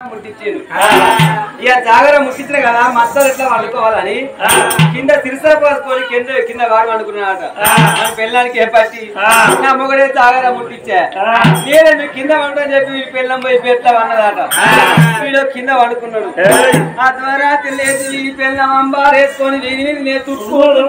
ఇక జాగర ముట్టించిన కదా మస్తలు ఎట్లా వండుకోవాలని కింద సిరిసా పోసుకొని కింద వాడు వండుకున్నాడట పెళ్ళానికి ఏ పట్టి నా మొగడే జాగర ముట్టించా నేను కింద వండుని చెప్పి వీడి పెళ్ళం పోయి పెడతా అన్నదట వీడు కింద వండుకున్నాడు ఆ ద్వారా తెలియదు వీడి పెళ్ళం అంబారేసుకొని వీడి నేను తుట్టుకోడు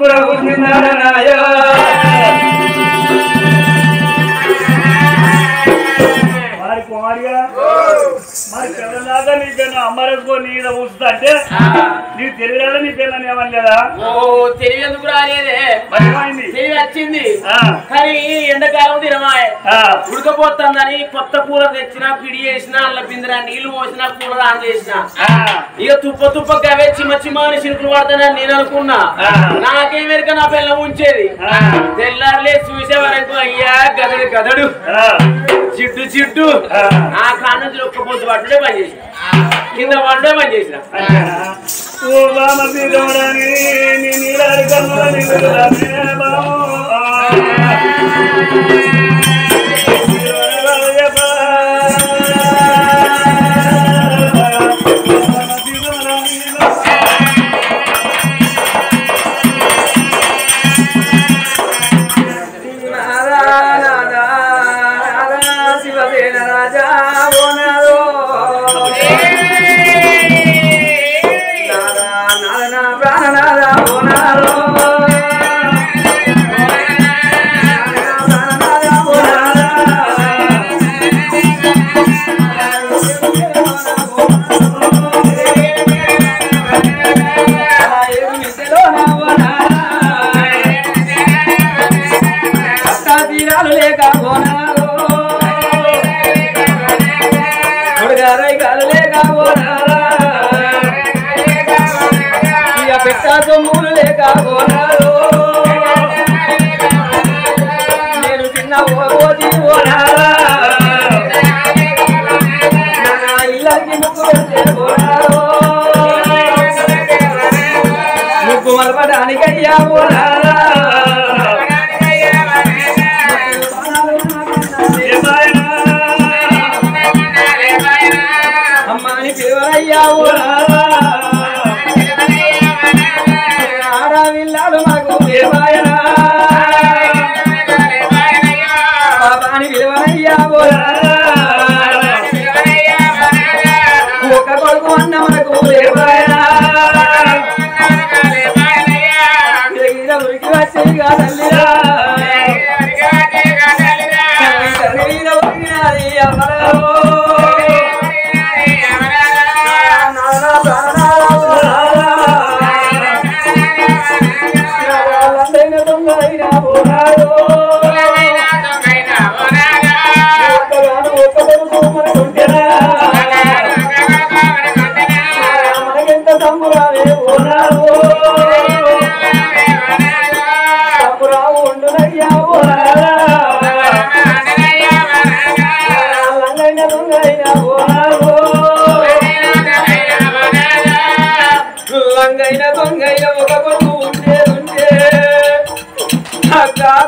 మరి పిల్లలాగా నీ పిల్ల అమ్మరేసుకో నీద ఊస్తా అంటే నీకు తెలియదా నీ పిల్లని ఏమని లేదా తెలివి ఎందుకు రాలేదే తెలివి వచ్చింది కానీ ఎండాకాలం తినమాయ ఉడకపోతుందని కొత్త కూలర్ తెచ్చినా పిడి చేసినా అల్ల బిందరా నీళ్లు పోసినా కూలర్ ఆన్ చేసినా ఇక తుప్ప గవే చిమ్మ అని చిరుకులు పడతానని నేను అనుకున్నా నాకేమెరక నా పిల్ల ఉంచేది తెల్లారులే చూసే వరకు అయ్యా గదడు జిడ్డు ఆ కానుంచి ఒక్క పొద్దు పట్టుడే పని చేసిన కింద పట్టుడే పని చేసిన సొమ్ములు లేక పోనారు నేను చిన్న పోజీ పోనారా ఇళ్ళకి ముగ్గు పెడితే పోనారు ముగ్గు మలపడానికయ్యా పోనారా అమ్మాని పిలవయ్యా పోనారా ఒక కొడుకు అన్న మనకు ఉరికి వచ్చేగా తల్లిరా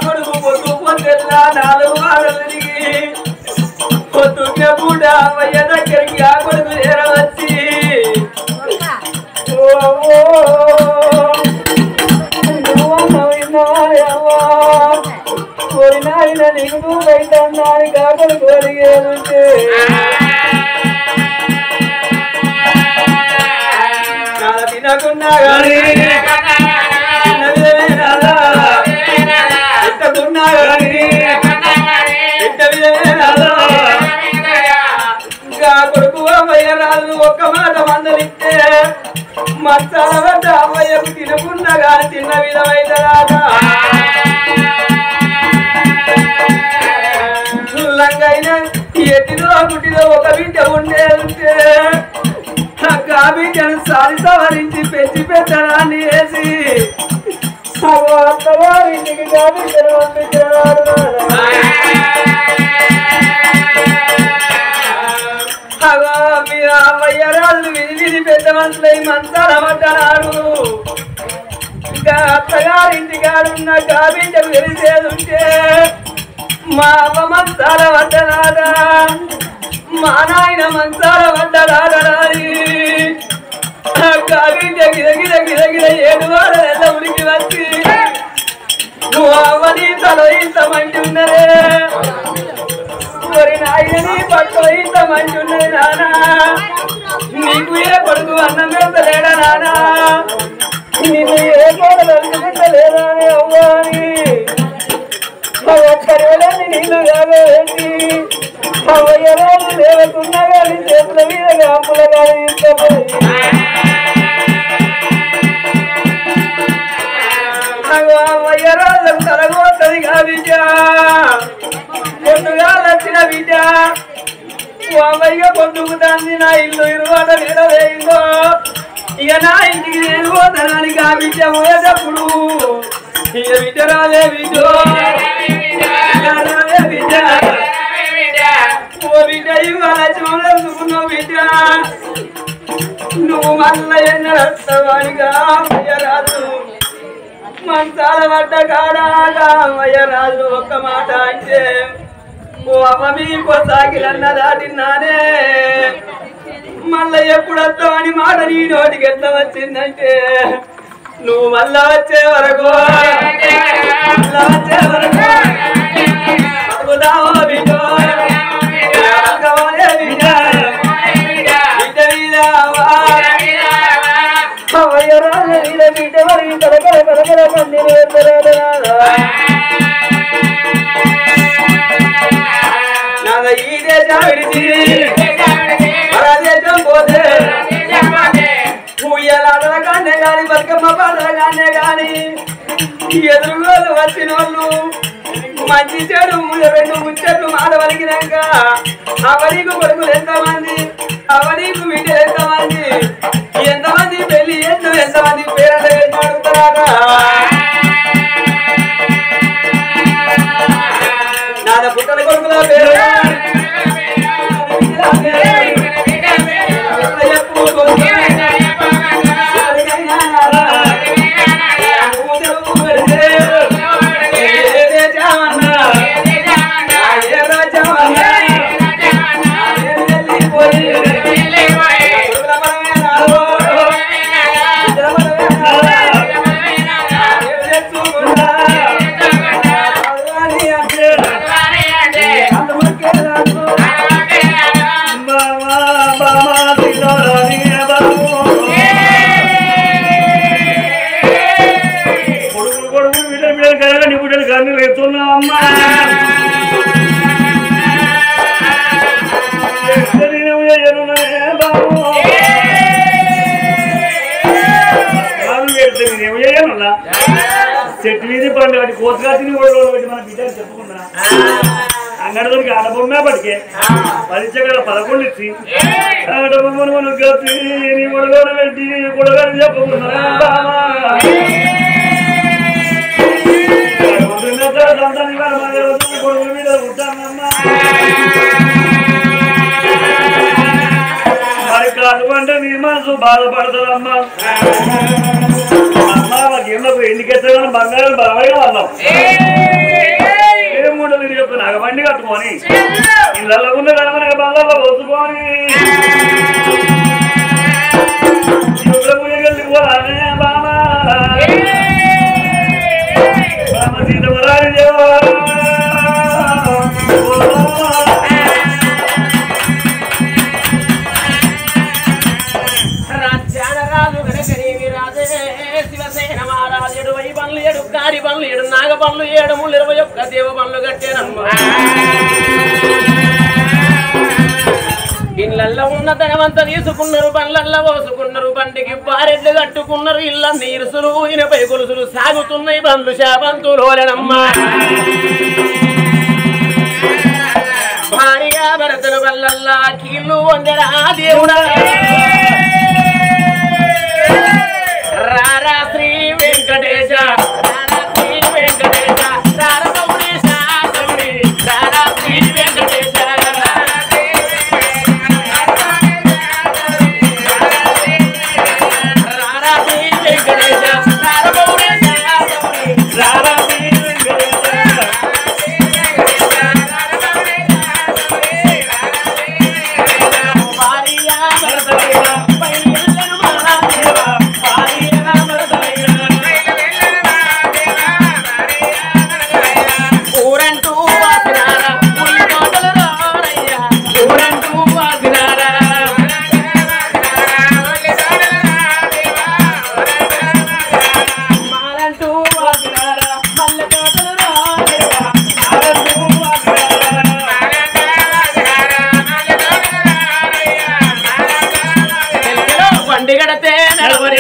కొడుకు పొద్దు పొద్దులా 4 వారాలు తిరిగి పొద్దున్న పూట అమ్మయ్య దగ్గరికి ఆ కొడుకు చేరవచ్చి కోరినాయన నీకు నువ్వైతున్నాను కాకుడు కోరిగేదుంటే తినకున్నా కానీ కొడుకు అమ్మయ్య రాదు ఒక్క మాట మందలిస్తే మచ్చాల అమ్మయ్యకు తినకుండా కానీ తిన్న విధమైతే రాదా లంగైనా ఎట్టిదో గుట్టిదో ఒక బిడ్డ ఉండేదంటే ఆ బిడ్డను సారి సవరించి పెంచి పెద్దడాన్ని వేసి అత్తవారింటికి బిడ్డను పంపించాడు అమ్మయ్య రాళ్ళు విధి పెద్ద మనుషులై మంచాల పడ్డనాడు ఇంకా అత్తగారింటికాడున్న బిడ్డకు తెలిసేదుంటే మా అమ్మ మంచాల పడ్డనాడా మా నాయన మంచాల పడ్డాడాడరాని బిడ్డ గిరగిర గిరగిర 7 వారాల ఉరికి వచ్చి నువ్వు అవ్వని తల ఇంత మంచి ఉన్నదే మరి నాయనని పట్టు ఇంత మంచి ఉన్నది నానా నీకు ఏ కొడుకు అన్నం పెడతలేడా నానా నిన్ను ఏ కోడలు అనుకుంటలేదా అవ్వాని ఒక్కరేళ్ళని నీళ్ళు కాగబెట్టి అవయ్యరాలు లేవకున్నా కానీ చేతుల మీద గాంపుల కానీ ఇంతపోయి అవయ్యరాళ్ళకు తలగోతది కా బిడ్డ పొద్దుగా వచ్చిన బిడ్డ అమ్మయ్య పొద్దుకుతాంది నా ఇల్లు ఇరువాట నిలవేయిందో ఇక నా ఇంటికి నేను పోతానని కా బిడ్డ పోయేటప్పుడు ఇక బిడ్డ రాలే బిడ్డ రాలే బిడ్డ ఓ బిడ్డ ఇవాళ చూడనుకున్నావు బిడ్డ నువ్వు మళ్ళీ ఎన్నడత్తవాడిగా రాదు మంచాల పడ్డ కాడాగా రాజు ఒక్క మాట అంటే ఓ అమ్మ మీకు సాగిలన్న దాటిన్నానే మళ్ళా ఎప్పుడు వస్తావని మాట నీ నోటికి ఎట్లా వచ్చిందంటే నువ్వు మళ్ళా వచ్చే వరకు అడుగుదావో బిడ్డో బిడ్డ మరి కలకల కలకల పందిరు నాద ఈ దేశం విడిచి దేశం పోతే పూయలాటల కానే గాని బతుకమ్మ పాటల కానే గాని ఎదురుగోలు వచ్చిన వాళ్ళు మంచి చెడు 2 ముచ్చట్లు మాట వలికినాక అవనీకు కొడుకులు ఎంతమంది అవనీకు బిడ్డలు ఎంతమంది పెళ్లి ఎంతమంది పేరంట కలిసి అడుగుతారా నాద పుట్టల కొడుకుల పేరు చెట్టు మీద పండు వాటి కోతగాతిని కూడా మన బిడ్డలు చెప్పుకున్నా అంగడికి ఆడబొమ్మే పడికే 10 చక్కల 11 ఇచ్చి ఆడబొమ్మను మనం గతి నీ ఉడగలు పెట్టి ఉడగని చెప్పుకున్నా కొడుకు మీద ఉంటానమ్మా మరి కాదు అంటే నీ మనసు బాధపడతారమ్మా మాకేమో ఎన్నికెత్తామని బంగారం బాగా వాళ్ళం ఏముండదు ఇది చెప్తా నాకు బండి కట్టుకొని ఇళ్ళల్లో ఉన్న కదా మనకి బంగాల్లో పోసుకొని వెళ్ళిపోవాలనే బామా బామ సీతమరాని దేవా కారి పనులు 7 నాగ పనులు 7 ముళ్ళు 21 దేవ పనులు కట్టేనమ్మా ఇళ్ళల్లో ఉన్న ధనవంతా తీసుకున్నారు బండ్లల్లో పోసుకున్నారు బండికి బారెడ్లు కట్టుకున్నారు ఇళ్ళ నీరుసులు ఇనపై గొలుసులు సాగుతున్నాయి బండ్లు శాపంతులోనమ్మా భారీగా భరతలు బల్లల్లా కీళ్ళు వందరా దేవుడా రారా శ్రీ వెంకటేశ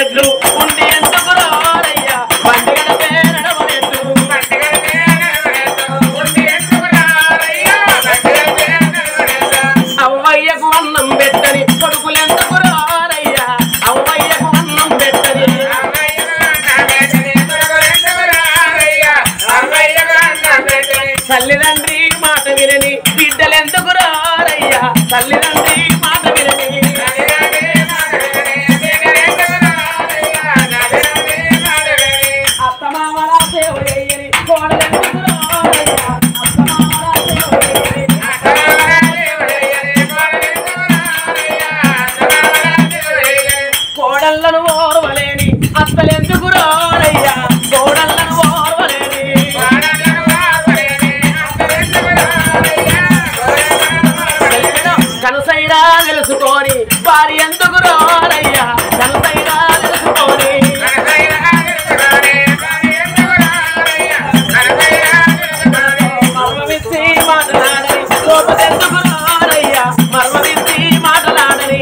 ఎట్లు ఉండి ఎందుకు రారయ్యా బండి గడపే నడవనెట్టు అవ్వయ్యకు అన్నం పెట్టని కొడుకులెందుకు రారయ్యా అవ్వయ్యకు అన్నం పెట్టని తల్లిదండ్రి మాట వినని బిడ్డలెందుకు రారయ్యా తల్లిదండ్రి మాట వినని అత్తమామల సేవ చేయని కోడలెందుకు రారయ్యా అత్తమామల సేవ చేయని కోడళ్ళను ఓర్వలేని అత్తలెందుకు రారయ్యా కోడళ్ళను ఓర్వలేని కనుసైరా తెలుసుకొని వారి ఎందుకు రారయ్యా కనుసైరా తెలుసుకొని మర్మమిచ్చి మాట్లాడని లోపదెందుకు రారయ్యా మర్మమిచ్చి మాట్లాడని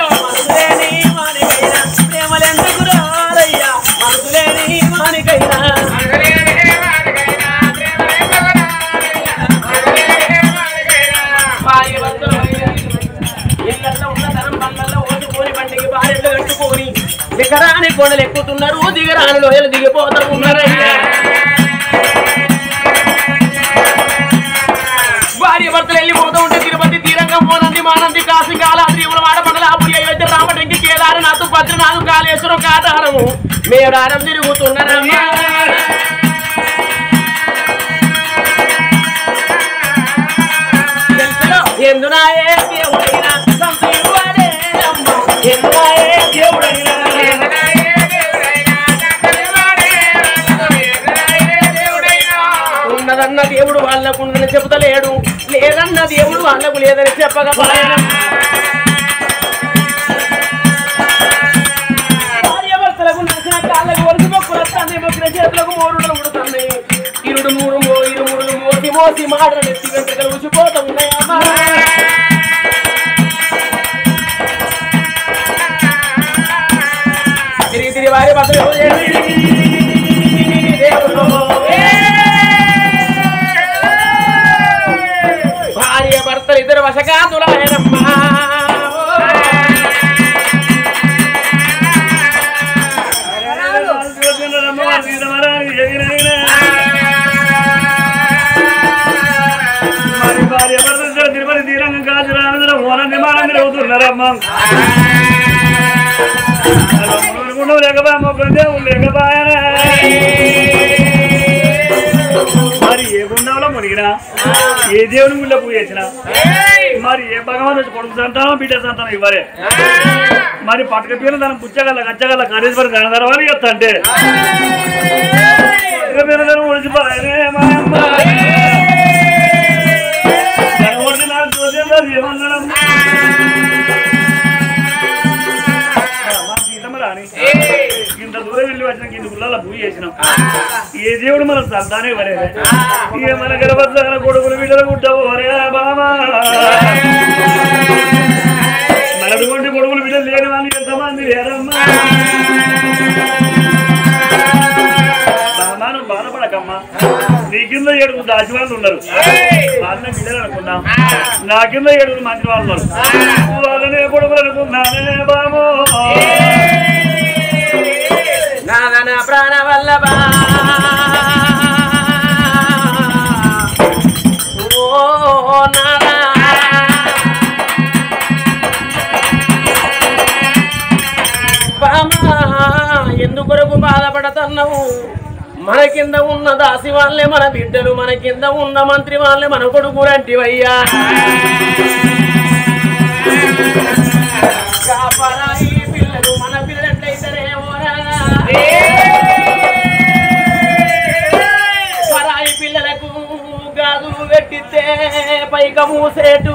మనసులేని మానికైనా ప్రేమలెందుకు రారయ్యా మనసులేని మానికైనా దిగరాని కొండలు ఎక్కుతున్నారు దిగరాని లోయలు దిగిపోతూ ఉన్నారయ్యా భార్య భర్తలు వెళ్ళిపోతూ ఉంటే తిరుపతి తీరంగం పోనంది మానంది కాశీ కాలాద్రి వాడమండలాపురి అయోధ్య రామటంకి కేదారనాథ్ బద్రీనాథ్ కాళేశ్వరం కాటారము మేడారం తిరుగుతున్నారమ్మా ఎందునాయే దేవుడైనా సంతయువాడే అమ్మ ఎందునాయే దేవుడైనా ఉన్నదన్న దేవుడు వాళ్ళకు ఉండని చెబుతలేడు లేదన్న దేవుడు వాళ్ళకు లేదని చెప్పకపోయాను భార్య భర్తలకు నచ్చిన కాళ్ళకు వరుస మొక్కులు వస్తాయి మొక్కిన చేతులకు మోరుడలు ఉడుతుంది ఇరుడు ఇరుముడులు మోసి మోసి మాటలు ఎత్తి వెంట్రుకలు ఉచిపోతూ ఉన్నాయమ్మా తిరిగి తిరిగి వారి భర్తలు భార్య భర్తలు ఇద్దరు వశకాతులాయనమ్మా భార్య భర్తలు తిరుపతి తీరంగం కాదు రానందరూ ఓన నిమానందరూ అవుతున్నారమ్మా లేకపోయా మొక్కలు దేవుడు లేకపోయానా మరి ఏ గుండంలో మునిగినా ఏ దేవుని గుళ్ళ పూజ చేసినా మరి ఏ భగవాన్ కొడుకు సంతానం బిడ్డ సంతానం ఇవ్వరే మరి పట్టుక పీల దాన్ని పుచ్చగల గచ్చగల కరీశ్వరి దాని చెప్తా అంటే ఒడిచిపోయానే మా అమ్మ ఏమన్నాడమ్మా ఇంత దూరం వెళ్ళి వచ్చినాక ఇంత గుళ్ళ పూజ చేసినాం ఏ దేవుడు మన సంతానే వరే ఇక మన గర్భస్థాన కొడుకులు బిడ్డలు గుట్టవు వరే బామా మనటువంటి కొడుకులు బిడ్డలు లేని వాళ్ళు ఎంతమంది లేరమ్మా బామాను బాధపడకమ్మా నీ కింద 7 దాచి వాళ్ళు ఉన్నారు వాళ్ళని బిడ్డలు అనుకున్నాం నా కింద 7 మంచి వాళ్ళు ఉన్నారు వాళ్ళనే కొడుకులు అనుకున్నానే బామో నాదన ప్రాణ వల్లభా ఓ నాదా బామా ఎందుకొరకు బాధపడతన్నావు మన కింద ఉన్న దాసి వాళ్ళే మన బిడ్డలు మన కింద ఉన్న మంత్రి వాళ్ళే మన కొడుకులంటివయ్యా కాపరాయి పిల్లలు మన పిల్లట్లయితేనేమోరా పరాయి పిల్లలకు గాజులు పెట్టితే పైక మూసేటు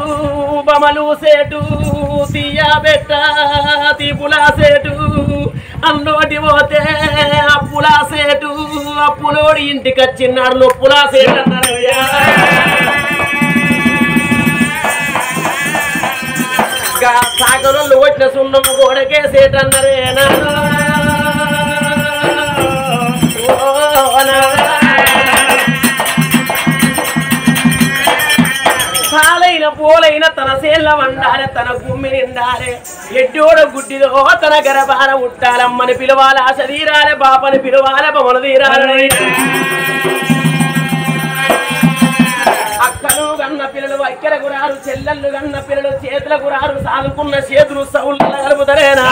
బమలు సేటు తీయ బెట్ట తీపులా సేటు అన్నోటి పోతే అప్పులా సేటు అప్పులోడి ఇంటికి వచ్చిన్నాడు నొప్పులా సేటు అన్నారు సాగరంలో వచ్చిన సున్నమ్మ గోడకే సేటన్నరేనా పాలైన పోలైన తన సేళ్ళ వండాలి తన గుమ్మి నిండాలి ఎడ్డోడ గుడ్డిలో తన గర్భాన ఉట్టాలమ్మని పిలవాలి ఆశ తీరాలి బాపని పిలవాలి బొమ్మను తీరాలి అక్కలు గన్న పిల్లలు అక్కలకు రారు చెల్లెళ్ళు గన్న పిల్లలు చేతులకు రారు సాదుకున్న చేతులు సౌళ్ళు కలుపుతరేనా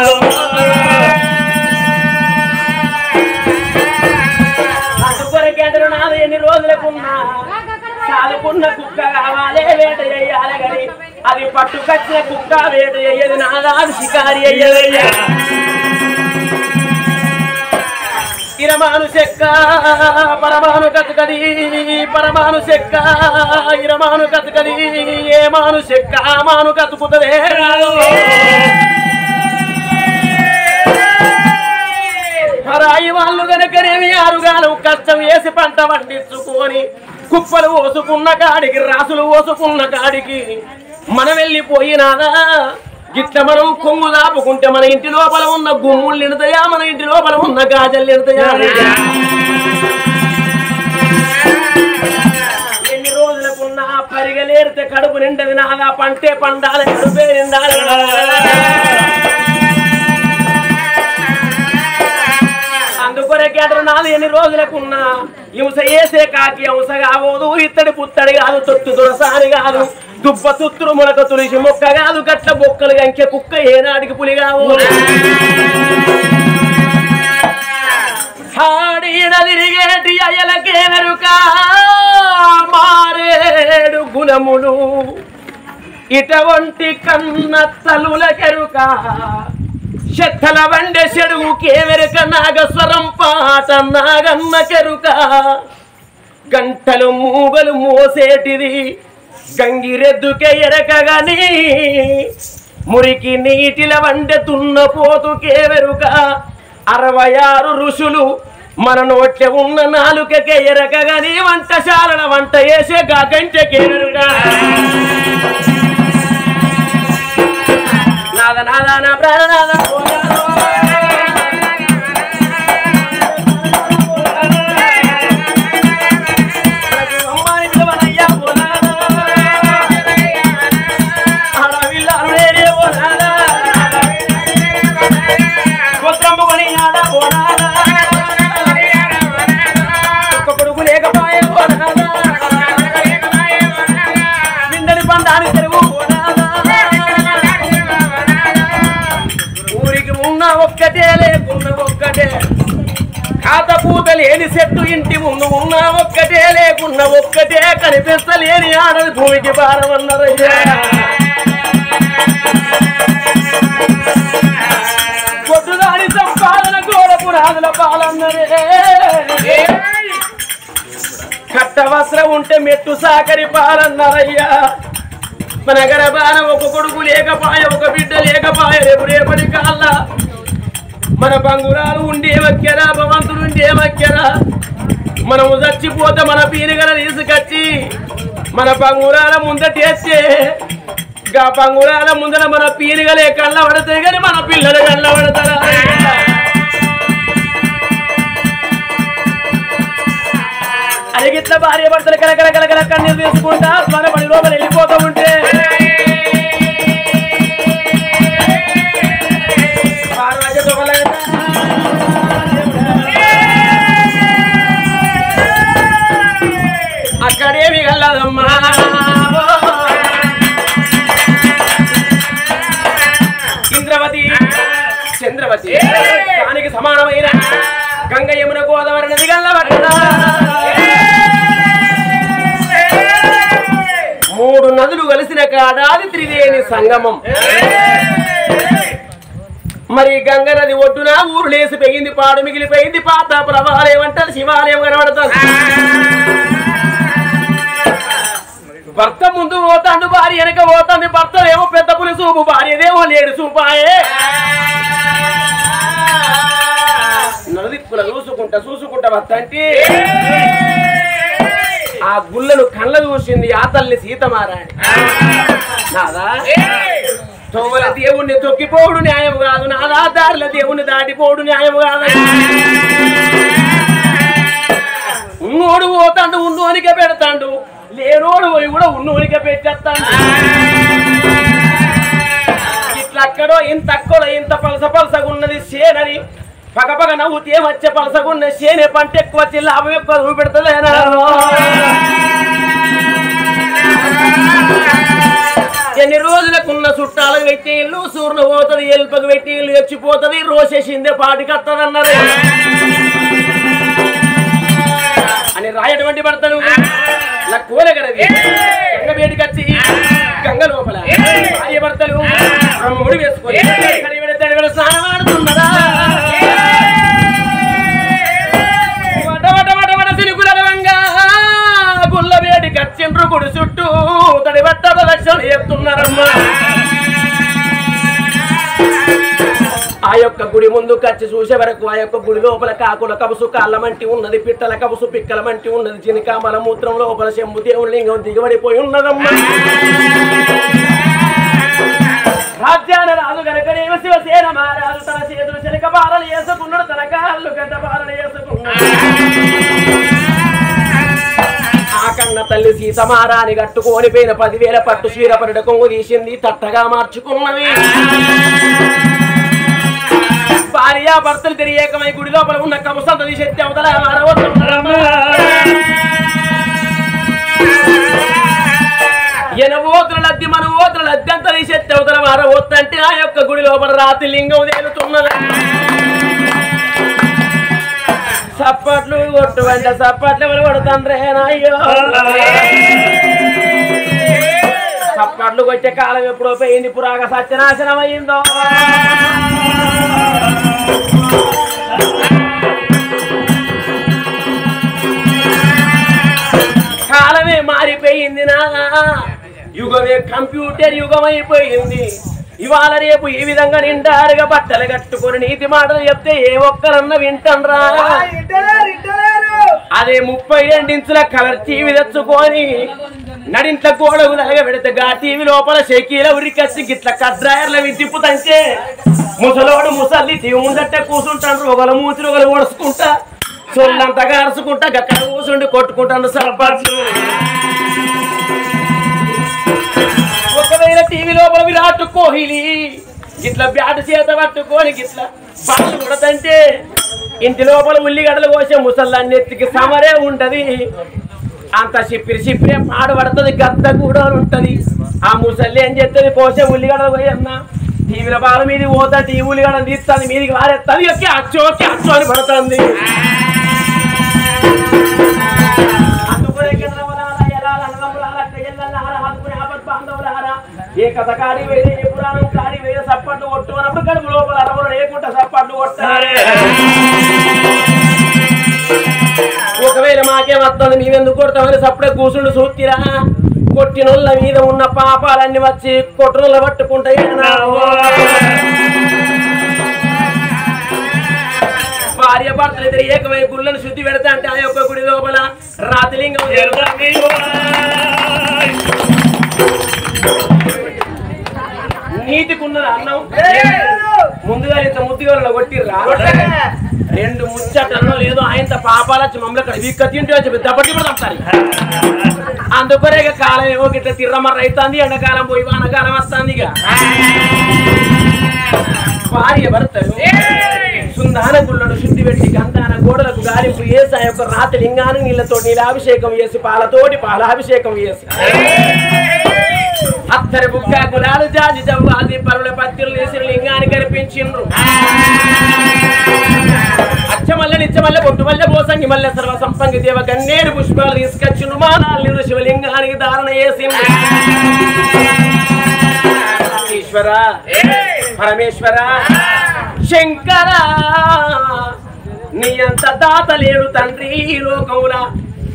అందుకొరకెదురు నాది ఎన్ని రోజులకున్నా సాదుకున్న కుక్క కావాలే వేట చెయ్యాలి గని అది పట్టుకొచ్చిన కుక్క వేట చెయ్యదు నాదాది షికారి అయ్యదయ్యా ఇరమాను చెక్క పరమాను కతుకది పరమాను చెక్క ఇరమాను కతుకది ఏ మాను చెక్క మాను కతుకుతదే పరాయి వాళ్ళు గనకనేమి ఆరుగాలం కష్టం వేసి పంట పండించుకొని కుప్పలు ఓసుకున్న కాడికి రాసులు ఓసుకున్న కాడికి మనం వెళ్ళిపోయినాదా గిట్ల మనం కొంగు దాపుకుంటే మన ఇంటి లోపల ఉన్న గుమ్ములు నిండుతాయా మన ఇంటి లోపల ఉన్న గాజలు నిండుతాయా ఎన్ని రోజులకున్నా పరిగలేరితే కడుపు నిండది నాదా పంటే పండాలి కడుపే నిండాలి అందుకొరకేటరు నాది ఎన్ని రోజులకున్నా హింస వేసే కాకి హింస కావోదు ఇత్తడి పుత్తడి కాదు తొత్తు దురసాని కాదు దుబ్బ తుత్తురు మునక తులిసి మొక్క కాదు గట్ల బొక్కలు గంకె కుక్క ఏనాడికి పులి కావు తిరిగేటి అయలకే వెరుక మారేడు గుణములు ఇటువంటి కన్న తలులకెరుక చెత్తల వండే చెడుగుకే వెరుక నాగస్వరం పాట నాగన్న కెరుక గంటలు మూగలు మోసేటిది గంగిరెద్దుకే ఎరకగాని మురికి నీటిల వండె తున్న పోతుకే వెరుక 66 ఋషులు మన నోట్ల ఉన్న నాలుకకే ఎరకగాని వంటశాలల వంట వేసే గంటకే వెరుక నాద నాద నా ప్రాణనాద ఒక్కటే లేకున్న ఒక్కటే ఖాత పూతలేని చెట్టు ఇంటి ముందు ఉన్న ఒక్కటే లేకున్న ఒక్కటే కనిపించలేని ఆడది భూమికి భారమన్నారయ్యా పొద్దుదాని సంపాదన గోడ పునాదుల పాలన్నరే కట్ట వస్త్రం ఉంటే మెట్టు సాకరి పాలన్నారయ్యా మన గర్భాన ఒక కొడుకు లేకపాయ ఒక బిడ్డ లేకపాయ రేపు రేపటి కాళ్ళ మన బంగురాలు ఉండే వక్కెరా భవంతుడు ఉండే వక్కెరా మనము చచ్చిపోతే మన పీనుగల తీసుకొచ్చి మన బంగురాల ముందటేస్తే గా బంగురాల ముందర మన పీనుగలే కళ్ళ పడతాయి కానీ మన పిల్లలు కళ్ళ పడతారా అడిగిట్ల భార్య భర్తలు కలకల కన్నీరు తీసుకుంటా మన పని లోపల వెళ్ళిపోతూ ఉంటే అక్కడేమి కలదమ్మా ఇంద్రవతి చంద్రవతి దానికి సమానమైన గంగ యమున గోదావరి నది గల్లబట్టినా 3 నదులు కలిసిన కాడాది త్రివేణి సంగమం మరి గంగ నది ఒడ్డున ఊరు లేసి పెయింది పాడు మిగిలిపోయింది పాత ప్రవాహాలు ఏమంటారు శివాలయం కనబడతారు భర్త ముందు పోతాడు భార్య వెనక పోతుంది భర్త ఏమో పెద్ద పులి చూపు భార్యదేమో లేడు చూపాయే నలుదిక్కుల చూసుకుంటా భర్త అంటే ఆ గుళ్ళను కళ్ళ చూసింది ఆ తల్లి సీతమారాణి నాదా తోవల దేవుణ్ణి తొక్కిపోవుడు న్యాయం కాదు, నాదాదారుల దేవుణ్ణి దాటిపోవుడు న్యాయం కాదు. ఉన్నోడు పోతాడు ఉన్నోనికే పెడతాడు, లేనోడు పోయి కూడా ఉన్నోనికే పెట్టేస్తాడు. ఇట్లా అక్కడో ఇంత అక్కడో ఇంత పలసగా ఉన్నది సేనని పగపగ నవ్వుతే మధ్య పలసగున్న సేనే పంట ఎక్కువ వచ్చి లాభం ఎక్కువ చూపెడతలేనా? ఎన్ని రోజులకున్న చుట్టాలకు పెట్టి ఇల్లు సూర్ణ పోతుంది, ఎల్పకు పెట్టి ఇల్లు ఎచ్చిపోతుంది, రోసేసిందే పాటికి వస్తుందన్నారు అని రాయటువంటి భర్తలు కూలగరది గంగ వేడికి వచ్చి గంగ లోపల రాయ భర్తలు ముడి వేసుకొని స్నానం ఆడుతున్నదా గుల్ల వేడి కచ్చిండ్రు గుడి చుట్టూ తడి బట్ట లక్షలు ఎత్తున్నారమ్మా. ఆ యొక్క గుడి ముందు కచ్చి చూసే వరకు ఆ యొక్క గుడి లోపల కాకుల కబుసు కాళ్ళ మంటి ఉన్నది, పిట్టల కబుసు పిక్కల మంటి ఉన్నది, జినికామల మూత్రం లోపల శంభు దేవుని లింగం దిగబడిపోయి ఉన్నదమ్మా. రాజ్యాన రాజు గనకనేమ శివసేన మహారాజు తన చేతులు చెలక బారలు వేసుకున్నాడు, తన కాళ్ళు గడ్డ బారలు వేసుకున్నాడు. ఆ కన్న తల్లి సీతమారాని కట్టుకొని పోయిన 10,000 పట్టు చీర పరుడ కొంగు తీసింది, తట్టగా మార్చుకున్నది. భార్య భర్తలు తెలియకమై గుడి లోపల ఉన్న కమసంత తీసేస్తే అవతల ఎనవోతుల లద్ది మన ఓతుల లద్ది అంతా తీసేస్తే అవతల మారవద్దు అంటే ఆ యొక్క గుడి లోపల రాతి లింగం తేలుతున్నది. సప్పట్లు కొట్టు అంటే సప్పట్లు ఎవరు కొడుతుండ్రే నాయ్యో, సప్పట్లు కొట్టే కాలం ఎప్పుడో పోయింది, పురాగా సత్యనాశనం అయిందో. కాలమే మారిపోయింది నా యుగమే కంప్యూటర్ యుగం అయిపోయింది. ఇవాళ రేపు ఈ విధంగా నిండారుగా బట్టలు కట్టుకొని నీతి మాటలు చెప్తే ఏ ఒక్కరన్నా వింటండ్రా? అదే 32 ఇంచుల కలర్ టీవీ తెచ్చుకొని నడింట్ల గోడకు నలగబెడితే గా టీవీ లోపల షకీల ఉరికచ్చి గిట్ల కడ్రాయర్ల తిప్పుతంటే ముసలోడు ముసల్లి టీవీ ముందట్టే కూర్చుంటాడు, ఒకరు మూతిని ఒకరు ఒడుచుకుంటా సొల్లంతగా అరుచుకుంటా గక్కడ కూర్చుండి కొట్టుకుంటాను సర్పంచ్. ఒకవేళ టీవీ లోపల విరాట్ కోహ్లీ గిట్ల బ్యాట్ చేత పట్టుకొని గిట్ల బాలు కొడతంటే ఇంటి లోపల ఉల్లిగడ్డలు కోసే ముసళ్ళన్ని ఎత్తికి సమరే ఉంటది. అంత సిప్పిరే పాడబడుతుంది, గద్ద కూడా ఉంటది. ఆ ముసల్లి ఏం చేస్తుంది, కోసే ఉల్లిగడ్డలు పోయి అన్న టీవీల బాల మీది పోతాంటే ఈ ఉల్లిగడ్డలు తీస్తుంది, మీదికి వారేస్తుంది, అచ్చో అచ్చో అని పడుతుంది. ఏ కథ కాడి వేరే ఏ పురాణం కాడి వేరే సప్పట్లు కొట్టు అన్నప్పుడు కడుపు లోపల అరవరు లేకుండా సప్పట్లు కొట్టారే. ఒకవేళ మాకేమొస్తుంది మేమెందుకు కొడతామని సప్పుడే కూర్చుండు చూతిరా, కొట్టినోళ్ళ మీద ఉన్న పాపాలన్నీ వచ్చి కొట్టునోళ్ళ పట్టుకుంటాయి. భార్య భర్తలు ఇద్దరు ఏకమై గుళ్ళను శుద్ధి పెడతా అంటే ఆ యొక్క గుడి లోపల రాతిలింగం నీతికున్నది అన్నం ముందుగా ఇంత ముద్దుగా కొట్టిర్రా, 2 ముచ్చటల్లో లేదో ఆయన పాపాల మమ్మల్ని అక్కడ వీక్క తింటే వచ్చి దప్పటి కూడా తప్పుతారు. అందుకనే ఇక కాలం ఏమో గిట్ల తిర్రమర్ర అవుతుంది, ఎండాకాలం పోయి వానకాలం వస్తుంది. ఇక భార్య భర్తలు సుందాన గుళ్ళను శుద్ధి పెట్టి గంధాన గోడలకు గాలింపు వేసి ఆ యొక్క రాతి లింగాన్ని నీళ్లతో నీలాభిషేకం చేసి పాలతోటి పాలాభిషేకం చేసి అత్తరి బుక్క గులాలు జాజి జవ్వాది పరుల పత్తులు వేసిన లింగాన్ని కనిపించిండ్రు. అచ్చమల్ల నిచ్చమల్ల బొట్టు మల్లె పోసంగి మల్లె సర్వ సంపంగి దేవ గన్నేరు పుష్పాలు తీసుకొచ్చిండ్రు. మానాలు శివలింగానికి ధారణ చేసిండ్రు. ఈశ్వర పరమేశ్వర శంకర నీ అంత దాత లేడు తండ్రి ఈ లోకముల,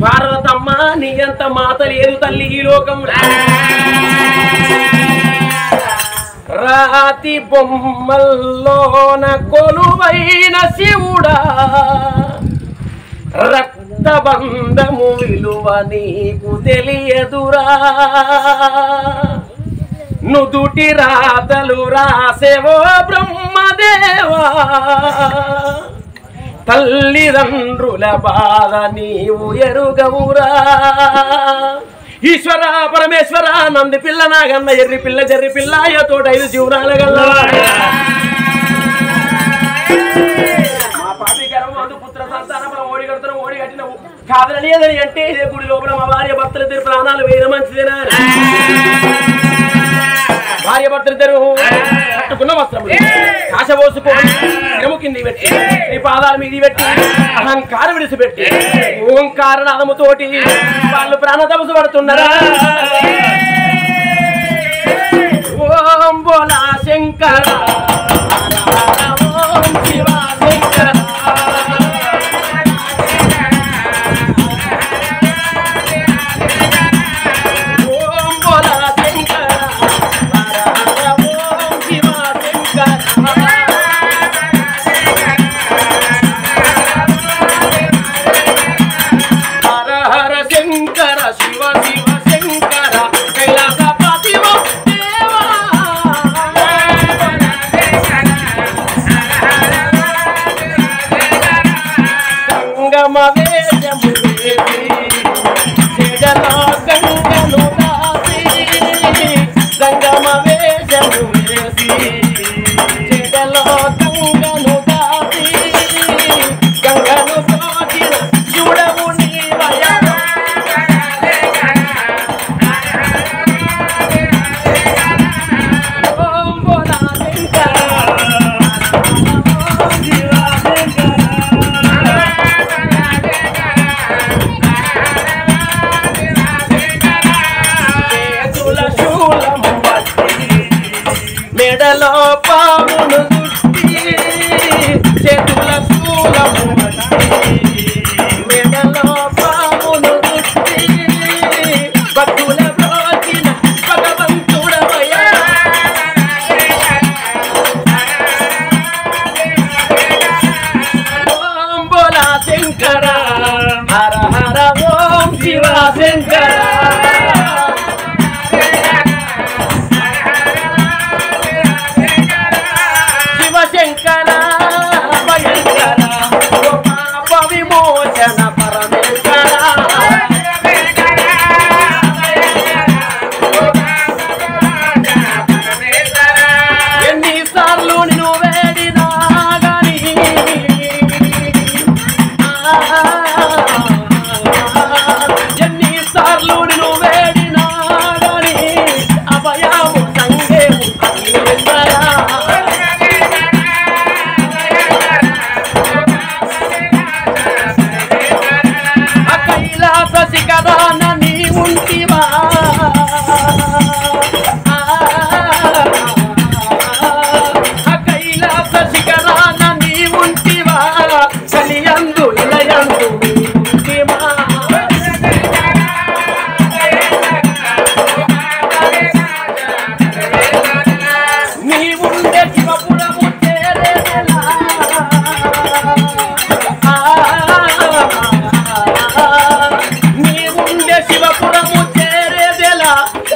పార్వతమ్మ నీ అంత మాత లేదు తల్లి ఈ లోకముల. రాతి బొమ్మల్లోన కొలువైన శివుడా, రక్తబంధము విలువ నీకు తెలియదురా. నుదుటి రాతలు రాసేవో బ్రహ్మదేవా తల్లిదండ్రుల బాధ నీవు ఎరుగవురా ఈశ్వర పరమేశ్వర నంది పిల్ల నాగన్న ఎర్రి పిల్ల జర్రి పిల్ల తోట 5 జీవనాల గల్లవాడ మా పాపి గర్భవంతు పుత్ర సంతానం ఓడి కడుతున్నాం ఓడి కట్టినవు కాదనలేదని అంటే ఇదే గుడి లోపల మా భార్య భర్తలు ఇద్దరు ప్రాణాలు వేయడం మంచిదేనా భార్య భర్తలిద్దరు కట్టుకున్న వస్త్రములు కాశ పోసుకొని ఇరము కింది పెట్టి నీ పాదాల మీది పెట్టి అహంకారం విడిచిపెట్టి ఓంకార నాదముతోటి వాళ్ళు ప్రాణ తపస్సు పడుతున్నారా ఓం బోలా శంకర ఓం శివ శంకర మెడలో పామును దుట్టి చేతుల శూలము మెడలో పామును దుట్టి భక్తుల బ్రోచిన భగవంతుడవయ్యా ఓం బోలా శంకర హర హర ఓం శివ శంకర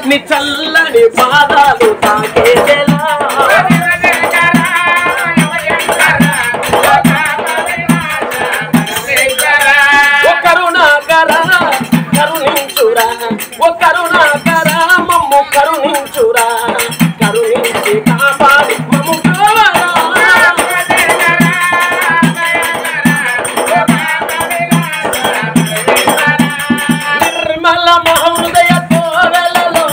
నీ చల్లని పాదాలు తాకేదెలా ఓ కరుణాకర కరుణించురా ఓ కరుణాకర మమ్ము కరుణించురా కరుణించి కాపాడి మమ్ము కావాలా నిర్మల మహృదయ కోవెలలో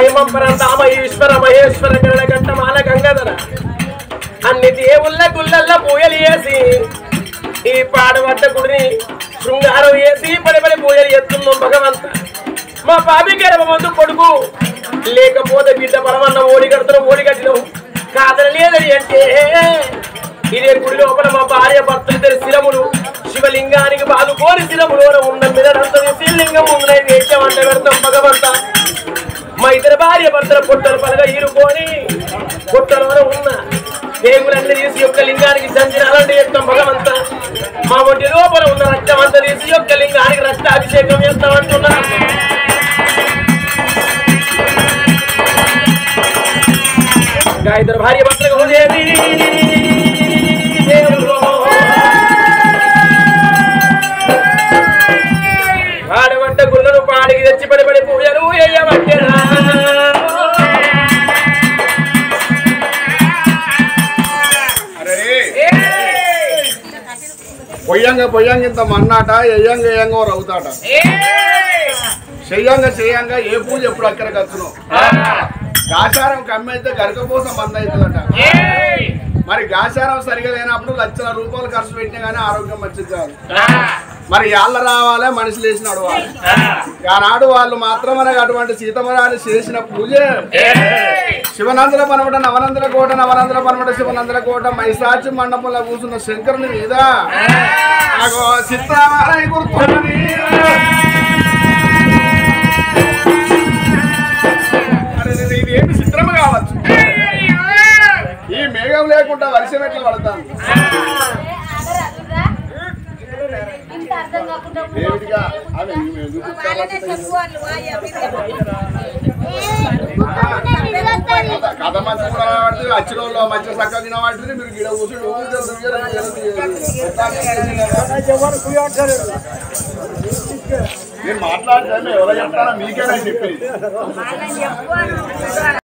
రామ ఈశ్వర మహేశ్వర గరుడగంట మాల గంగాధర అన్ని దేవుళ్ళ గుళ్ళల్లో పూజలు చేసి ఈ పాడబడ్డ గుడిని శృంగారం చేసి పడి పూజలు చేస్తున్నాం భగవంత. మా బాబీ గర్భమందు కొడుకు లేకపోతే బిడ్డ పరమన్న ఓడి కట్టినావు కాదనలేదని అంటే ఇదే గుడి లోపల మా భార్య భర్తలు ఇద్దరు శిరములు శివలింగానికి బాదుకోని శిరములో ఉన్న మిదడంతది శివలింగం ముందు వేసామంట పెడతాం భగవంత. మా ఇద్దరు భార్య భర్తల పొట్టలు పలగా ఈరుకొని పొట్టలో ఉన్న దేవులన్నీ తీసి యొక్క లింగానికి సంచనాలంటే చేస్తాం భగవంత. మా ఒంటి లోపల ఉన్న రక్తం అంతా తీసి యొక్క లింగానికి రక్తాభిషేకం చేస్తామంటున్నా. ఇంకా ఇద్దరు భార్య భర్తలకు పాడబడ్డ గుళ్ళను పాడికి తెచ్చి పడి పూజలు వేయబట్టేనా. పొయ్యంగా ఇంత మన్నాట ఎయ్యంగా రవుతాట చెయ్యంగా ఏ పూజ ఎప్పుడు అక్కడ ఖర్చును గాచారం కమ్మి అయితే గరకపోసం మంద అవుతుందట. మరి గాచారం సరిగా లేనప్పుడు లక్షల రూపాయలు ఖర్చు పెట్టినా కానీ ఆరోగ్యం మంచిది కాదు. మరి యాళ్ళ రావాలే మనిషి లేచి నడవాలి. ఆనాడు వాళ్ళు మాత్రం మనకు అటువంటి సీతమరాని చేసిన పూజే శివనందుల పనమట నవనందుల పనమట శివనందుల కోట మైసాచి మండపంలో కూర్చున్న శంకరుని మీద చిత్రమారై గుర్తున్నది. ఇది ఏమి చిత్రము కావచ్చు. ఈ మేఘం లేకుండా వర్షం ఎట్లా పడతాను కథ మంచి కూడా పడుతుంది అచ్చిలో మంచి చక్కగా తినబడుతుంది. మీరు గిడ కూర్చుని నేను మాట్లాడతాను ఎవరో చెప్తారా మీకేనా చెప్పేది.